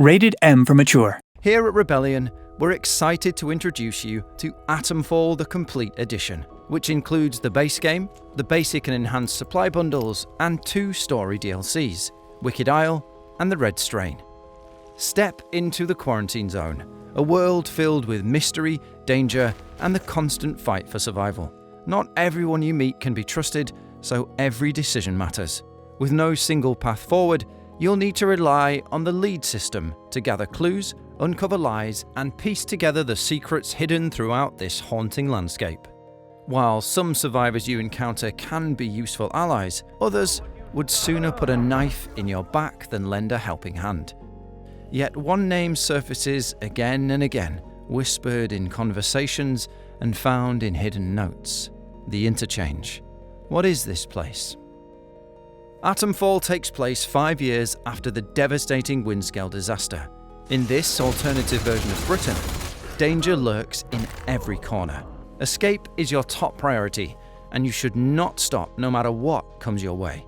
Rated M for mature. Here at Rebellion, we're excited to introduce you to Atomfall the Complete Edition, which includes the base game, the basic and enhanced supply bundles, and 2 story DLCs, Wicked Isle and the Red Strain. Step into the Quarantine Zone, a world filled with mystery, danger, and the constant fight for survival. Not everyone you meet can be trusted, so every decision matters. With no single path forward, you'll need to rely on the lead system to gather clues, uncover lies, and piece together the secrets hidden throughout this haunting landscape. While some survivors you encounter can be useful allies, others would sooner put a knife in your back than lend a helping hand. Yet one name surfaces again and again, whispered in conversations and found in hidden notes: the Interchange. What is this place? Atomfall takes place 5 years after the devastating Windscale disaster. In this alternative version of Britain, danger lurks in every corner. Escape is your top priority, and you should not stop no matter what comes your way.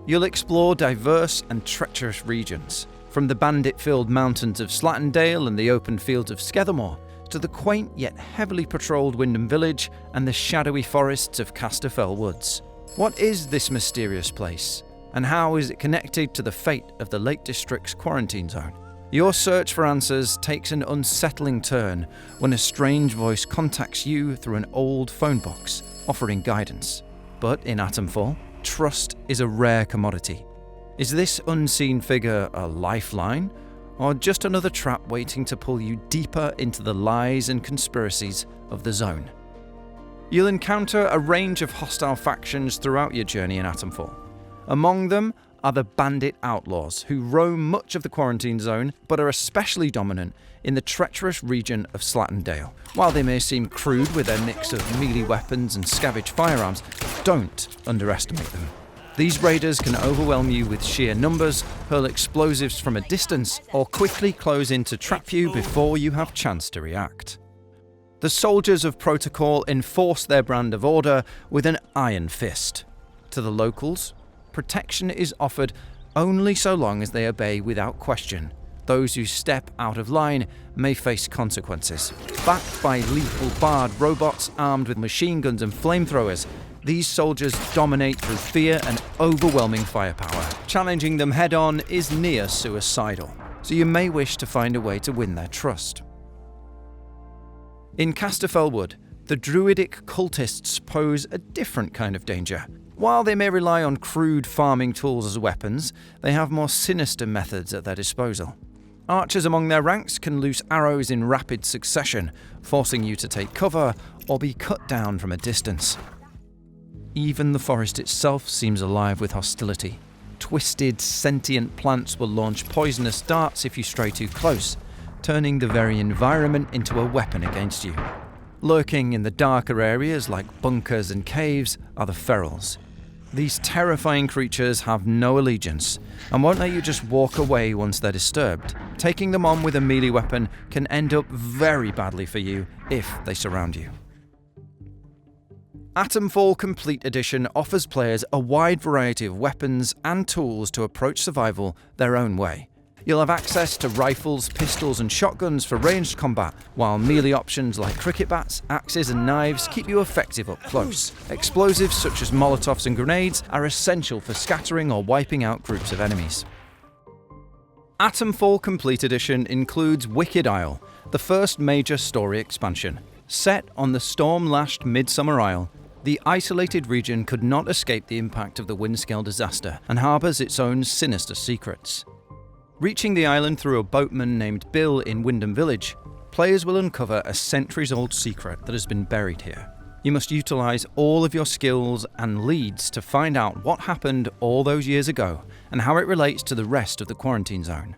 You'll explore diverse and treacherous regions, from the bandit-filled mountains of Slattendale and the open fields of Skethermore, to the quaint yet heavily patrolled Windham Village and the shadowy forests of Casterfell Woods. What is this mysterious place, and how is it connected to the fate of the Lake District's quarantine zone? Your search for answers takes an unsettling turn when a strange voice contacts you through an old phone box, offering guidance. But in Atomfall, trust is a rare commodity. Is this unseen figure a lifeline, or just another trap waiting to pull you deeper into the lies and conspiracies of the zone? You'll encounter a range of hostile factions throughout your journey in Atomfall. Among them are the bandit outlaws, who roam much of the quarantine zone but are especially dominant in the treacherous region of Slattendale. While they may seem crude with their mix of melee weapons and scavenge firearms, don't underestimate them. These raiders can overwhelm you with sheer numbers, hurl explosives from a distance, or quickly close in to trap you before you have chance to react. The soldiers of Protocol enforce their brand of order with an iron fist. To the locals, protection is offered only so long as they obey without question. Those who step out of line may face consequences. Backed by lethal barred robots armed with machine guns and flamethrowers, these soldiers dominate through fear and overwhelming firepower. Challenging them head-on is near suicidal, so you may wish to find a way to win their trust. In Casterfell Wood, the druidic cultists pose a different kind of danger. While they may rely on crude farming tools as weapons, they have more sinister methods at their disposal. Archers among their ranks can loose arrows in rapid succession, forcing you to take cover or be cut down from a distance. Even the forest itself seems alive with hostility. Twisted, sentient plants will launch poisonous darts if you stray too close, turning the very environment into a weapon against you. Lurking in the darker areas like bunkers and caves are the ferals. These terrifying creatures have no allegiance and won't let you just walk away once they're disturbed. Taking them on with a melee weapon can end up very badly for you if they surround you. Atomfall Complete Edition offers players a wide variety of weapons and tools to approach survival their own way. You'll have access to rifles, pistols, and shotguns for ranged combat, while melee options like cricket bats, axes, and knives keep you effective up close. Explosives such as Molotovs and grenades are essential for scattering or wiping out groups of enemies. Atomfall Complete Edition includes Wicked Isle, the first major story expansion. Set on the storm-lashed Midsummer Isle, the isolated region could not escape the impact of the Windscale disaster and harbours its own sinister secrets. Reaching the island through a boatman named Bill in Windham Village, players will uncover a centuries-old secret that has been buried here. You must utilise all of your skills and leads to find out what happened all those years ago and how it relates to the rest of the quarantine zone,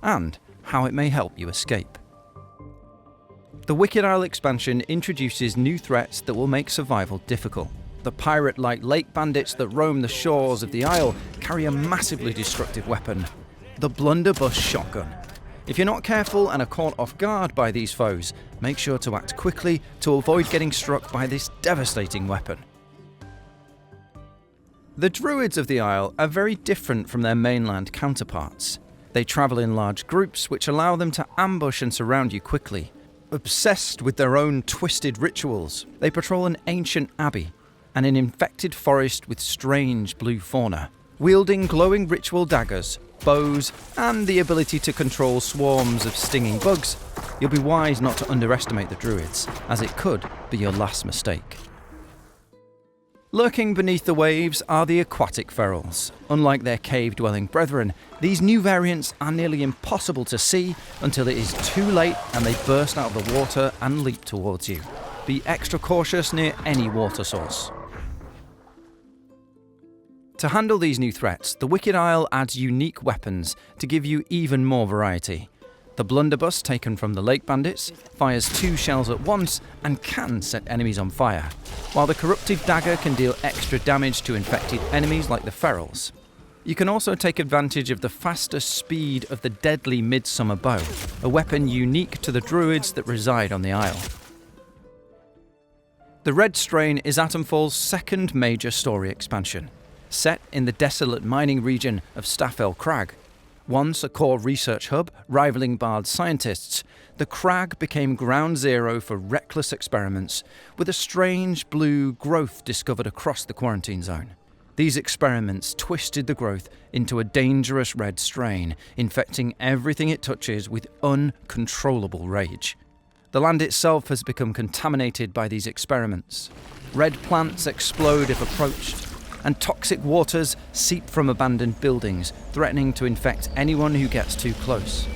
and how it may help you escape. The Wicked Isle expansion introduces new threats that will make survival difficult. The pirate-like lake bandits that roam the shores of the isle carry a massively destructive weapon: the blunderbuss shotgun. If you're not careful and are caught off guard by these foes, make sure to act quickly to avoid getting struck by this devastating weapon. The druids of the Isle are very different from their mainland counterparts. They travel in large groups, which allow them to ambush and surround you quickly. Obsessed with their own twisted rituals, they patrol an ancient abbey and an infected forest with strange blue fauna. Wielding glowing ritual daggers, bows, and the ability to control swarms of stinging bugs, you'll be wise not to underestimate the druids, as it could be your last mistake. Lurking beneath the waves are the aquatic ferals. Unlike their cave-dwelling brethren, these new variants are nearly impossible to see until it is too late and they burst out of the water and leap towards you. Be extra cautious near any water source. To handle these new threats, the Wicked Isle adds unique weapons to give you even more variety. The blunderbuss, taken from the lake bandits, fires 2 shells at once and can set enemies on fire, while the corruptive dagger can deal extra damage to infected enemies like the ferals. You can also take advantage of the faster speed of the deadly midsummer bow, a weapon unique to the druids that reside on the isle. The Red Strain is Atomfall's second major story expansion, set in the desolate mining region of Staffel Crag. Once a core research hub rivaling Bard's scientists, the crag became ground zero for reckless experiments, with a strange blue growth discovered across the quarantine zone. These experiments twisted the growth into a dangerous red strain, infecting everything it touches with uncontrollable rage. The land itself has become contaminated by these experiments. Red plants explode if approached, and toxic waters seep from abandoned buildings, threatening to infect anyone who gets too close.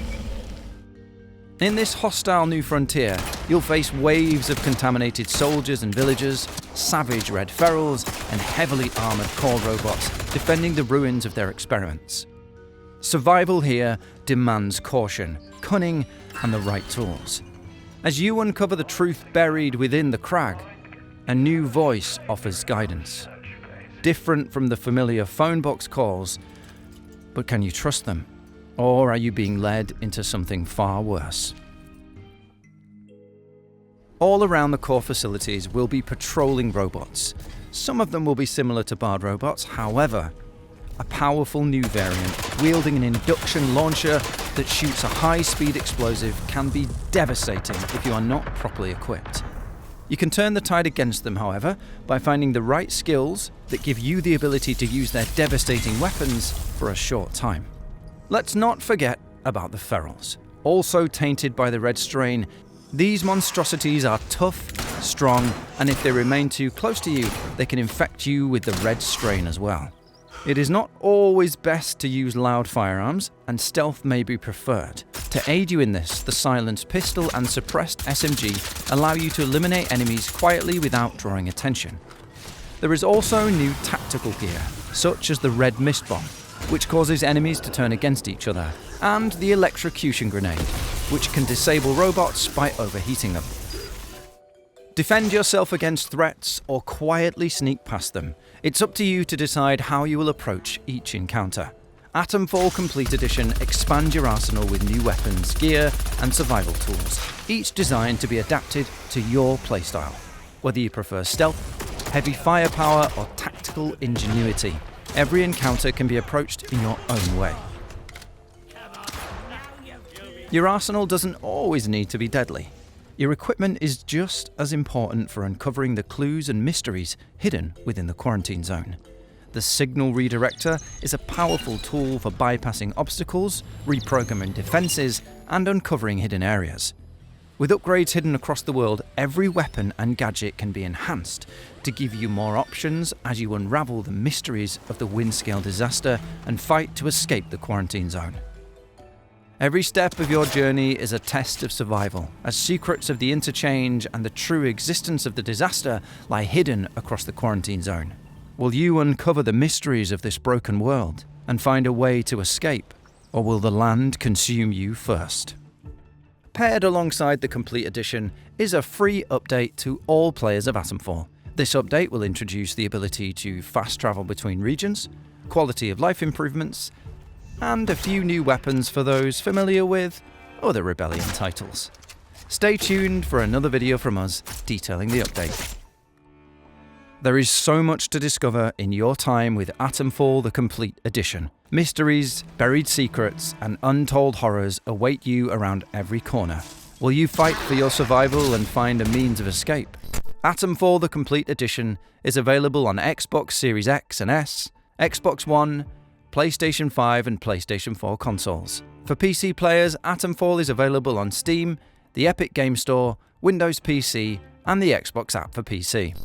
In this hostile new frontier, you'll face waves of contaminated soldiers and villagers, savage red ferals, and heavily armoured core robots defending the ruins of their experiments. Survival here demands caution, cunning, and the right tools. As you uncover the truth buried within the crag, a new voice offers guidance. Different from the familiar phone box calls, but can you trust them? Or are you being led into something far worse? All around the core facilities will be patrolling robots. Some of them will be similar to Bard robots, however, a powerful new variant wielding an induction launcher that shoots a high-speed explosive can be devastating if you are not properly equipped. You can turn the tide against them, however, by finding the right skills that give you the ability to use their devastating weapons for a short time. Let's not forget about the ferals. Also tainted by the red strain, these monstrosities are tough, strong, and if they remain too close to you, they can infect you with the red strain as well. It is not always best to use loud firearms, and stealth may be preferred. To aid you in this, the silenced pistol and suppressed SMG allow you to eliminate enemies quietly without drawing attention. There is also new tactical gear, such as the red mist bomb, which causes enemies to turn against each other, and the electrocution grenade, which can disable robots by overheating them. Defend yourself against threats or quietly sneak past them. It's up to you to decide how you will approach each encounter. Atomfall Complete Edition expands your arsenal with new weapons, gear, and survival tools, each designed to be adapted to your playstyle. Whether you prefer stealth, heavy firepower, or tactical ingenuity, every encounter can be approached in your own way. Your arsenal doesn't always need to be deadly. Your equipment is just as important for uncovering the clues and mysteries hidden within the quarantine zone. The Signal Redirector is a powerful tool for bypassing obstacles, reprogramming defenses, and uncovering hidden areas. With upgrades hidden across the world, every weapon and gadget can be enhanced to give you more options as you unravel the mysteries of the Windscale disaster and fight to escape the quarantine zone. Every step of your journey is a test of survival, as secrets of the interchange and the true existence of the disaster lie hidden across the quarantine zone. Will you uncover the mysteries of this broken world and find a way to escape, or will the land consume you first? Paired alongside the Complete Edition is a free update to all players of Atomfall. This update will introduce the ability to fast travel between regions, quality of life improvements, and a few new weapons for those familiar with other Rebellion titles. Stay tuned for another video from us detailing the update. There is so much to discover in your time with Atomfall the Complete Edition. Mysteries, buried secrets, and untold horrors await you around every corner. Will you fight for your survival and find a means of escape? Atomfall the Complete Edition is available on Xbox Series X and S, Xbox One, PlayStation 5 and PlayStation 4 consoles. For PC players, Atomfall is available on Steam, the Epic Game Store, Windows PC, and the Xbox app for PC.